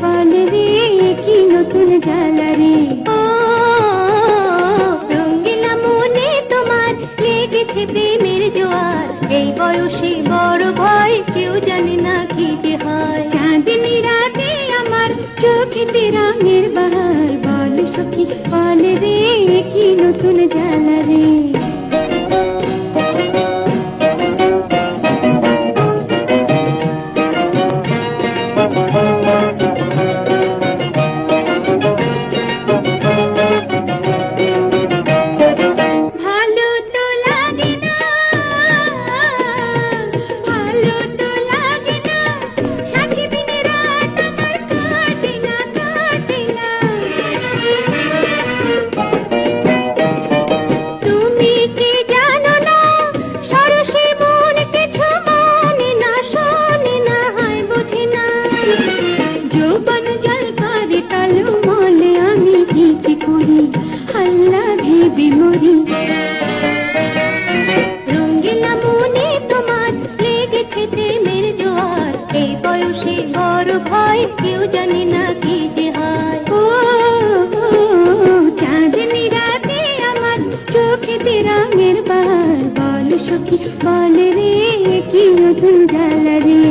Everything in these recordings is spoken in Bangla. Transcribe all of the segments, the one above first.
বলে রে কি নতুন জ্বালা রে। ও রঙ্গিলা মনে তোমার লেগেছে প্রেমের জোয়ার, এই বয়সে বড় ভয় কেউ জানে না কি যে হয়। চাঁদনি রাতে আমার চোখেতে রঙের বাহার, বল সখী বলে রে কি নতুন জ্বালা রে। রঙ্গিলা মনে তোমার লেগেছে প্রেমের জোয়ার, এই বয়সে বড় ভয় কেউ জানে না কি যে হয়। ও চাঁদনি রাতে আমার চোখেতে রঙের বাহার, বল সখী বল রে কি নতুন জ্বালা রে।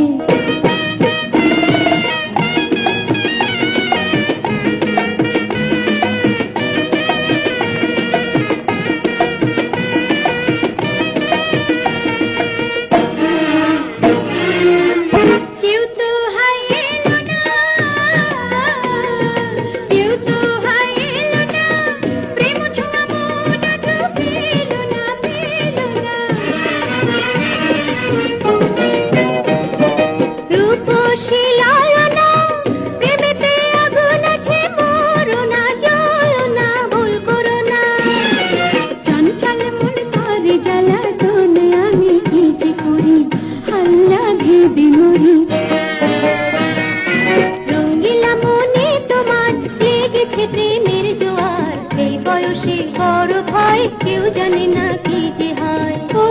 রঙ্গিলা মনে তোমার লেগেছে প্রেমের জোয়ার, এই বয়সে বড় ভয় কেউ জানে না কি যে হয়। ও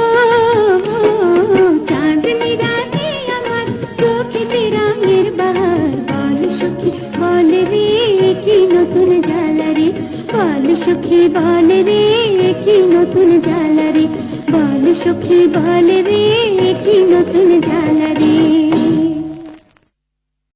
চাঁদনি রাতে আমার চোখেতে রঙের বাহার, বল সখী বল রে কি নতুন জ্বালা রে। বল সখী বল রে কি নতুন জ্বালা রে। বল সখী বল রে কি নতুন জ্বালা।